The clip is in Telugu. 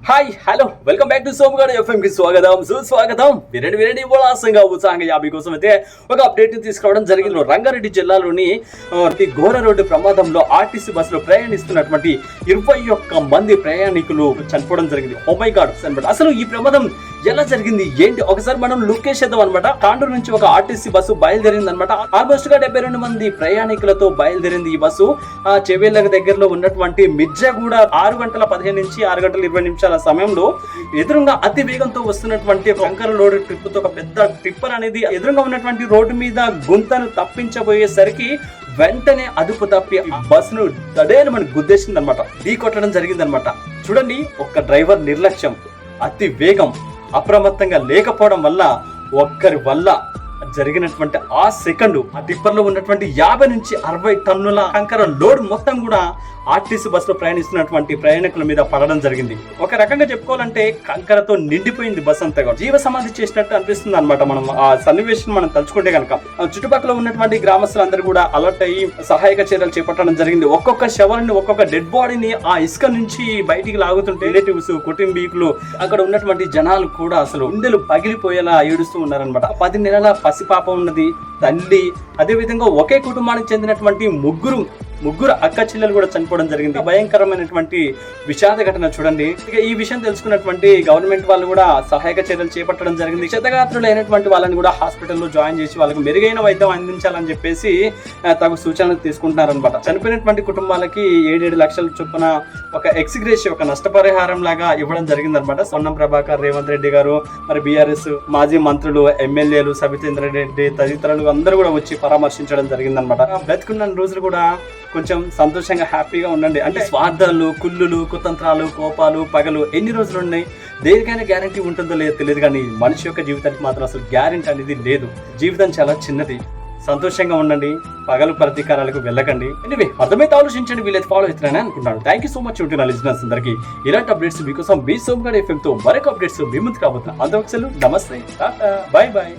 Hi hello welcome back to సోమగాడు ఎఫ్ఎం కి స్వాగతం సుస్వాగతం. వినండి ఉల్లాసంగా ఉత్సాహంగా మీకోసం అయితే ఒక అప్డేట్ తీసుకురావడం జరిగింది. రంగారెడ్డి జిల్లాలోని ఘోర రోడ్డు ప్రమాదంలో ఆర్టీసీ బస్సులో ప్రయాణిస్తున్నటువంటి 21 మంది ప్రయాణికులు చనిపోవడం జరిగింది. ఓ మై గాడ్ అన్నమాట. అసలు ఈ ప్రమాదం ఎలా జరిగింది ఏంటి ఒకసారి మనం లుకేష్ చేద్దాం అనమాట. తాండూరు నుంచి ఒక ఆర్టీసీ బస్సు బయలుదేరింది అనమాట. ఆల్మోస్ట్ గా 72 మంది ప్రయాణికులతో బయలుదేరింది ఈ బస్సు. చెవేళ్ళ దగ్గరలో ఉన్నటువంటి మిర్జాగూడ 6:15 నుంచి 6:20 సమయంలో ఎదురుగా అతి వేగంతో వస్తున్నటువంటి కంకర లోడ్ ట్రిప్ తో ఒక పెద్ద టిప్పర్ అనేది ఎదురుగా ఉన్నటువంటి రోడ్డు మీద గుంతను తప్పించబోయేసరికి వెంటనే అదుపు తప్పి బస్సును తడేని మనకు గుద్దేసింది అనమాట. ఢీ కొట్టడం జరిగింది అనమాట. చూడండి, ఒక్క డ్రైవర్ నిర్లక్ష్యం, అతి వేగం, అప్రమత్తంగా లేకపోవడం వల్ల ఒక్కరి వల్ల జరిగినటువంటి ఆ సెకండ్ ఆ టిప్పర్ లో ఉన్నటువంటి 50 నుంచి 60 టన్నుల కంకర లోడ్ మొత్తం కూడా ఆర్టీసీ బస్సులో ప్రయాణిస్తున్నటువంటి ప్రయాణికుల మీద పడడం జరిగింది. ఒక రకంగా చెప్పుకోవాలంటే కంకరతో నిండిపోయింది బస్ అంతా. జీవ సమాధి చేసినట్టు అనిపిస్తుంది అనమాట. మనం ఆ సన్నివేశం మనం తలుచుకుంటే కనుక చుట్టుపక్కల ఉన్నటువంటి గ్రామస్తులందరూ కూడా అలర్ట్ అయ్యి సహాయక చర్యలు చేపట్టడం జరిగింది. ఒక్కొక్క శవాన్ని, ఒక్కొక్క డెడ్ బాడీని ఆ ఇసుక నుంచి బయటికి లాగుతుంటే రిలేటివ్స్, కుటుంబీకులు, అక్కడ ఉన్నటువంటి జనాలు కూడా అసలు గుండెలు పగిలిపోయేలా ఏడుస్తూ ఉన్నారనమాట. 10 నెలల పసిపాప ఉన్నది, తల్లి, అదే విధంగా ఒకే కుటుంబానికి చెందినటువంటి ముగ్గురు అక్క చెల్లెలు కూడా చనిపోవడం జరిగింది. భయంకరమైనటువంటి విషాద ఘటన చూడండి. ఇక ఈ విషయం తెలుసుకున్నటువంటి గవర్నమెంట్ వాళ్ళు కూడా సహాయక చర్యలు చేపట్టడం జరిగింది. క్షతగాత్రులైనటువంటి వాళ్ళని కూడా హాస్పిటల్లో జాయిన్ చేసి వాళ్ళకి మెరుగైన వైద్యం అందించాలని చెప్పేసి తగు సూచనలు తీసుకుంటున్నారనమాట. చనిపోయినటువంటి కుటుంబాలకి 7 లక్షల చొప్పున ఒక ఎక్స్గ్రేషియా, ఒక నష్టపరిహారం లాగా ఇవ్వడం జరిగిందనమాట. పొన్నం ప్రభాకర్, రేవంత్ రెడ్డి గారు, మరి బీఆర్ఎస్ మాజీ మంత్రులు, ఎమ్మెల్యేలు, సబితేంద్ర రెడ్డి తదితరులు అందరూ కూడా వచ్చి పరామర్శించడం జరిగిందనమాట. బ్రతుకున్న రోజులు కూడా కొంచెం సంతోషంగా హ్యాపీగా ఉండండి. అంటే స్వార్థాలు, కుళ్ళులు, కుతంత్రాలు, కోపాలు, పగలు ఎన్ని రోజులు ఉన్నాయి? దేనికైనా గ్యారంటీ ఉంటుందో లేదో తెలియదు, కానీ మనిషి యొక్క జీవితానికి మాత్రం అసలు గ్యారంటీ అనేది లేదు. జీవితం చాలా చిన్నది. సంతోషంగా ఉండండి, పగలు ప్రతీకారాలకు వెళ్ళకండి. ఎనివే, అర్థమైతే ఆలోచించండి, వీళ్ళైతే ఫాలో అవుతున్నారని అనుకుంటున్నాను. థ్యాంక్ యూ సో మచ్ ఉంటున్న లిజనర్స్ అందరికీ. ఇలాంటి అప్డేట్స్ మీకోసం మీ సోమగాడు ఎఫ్ఎం తో మరొక అప్డేట్స్ మీ ముందుకు రాబోతున్నాను. అంతవరకు నమస్తే, టాటా, బాయ్ బాయ్.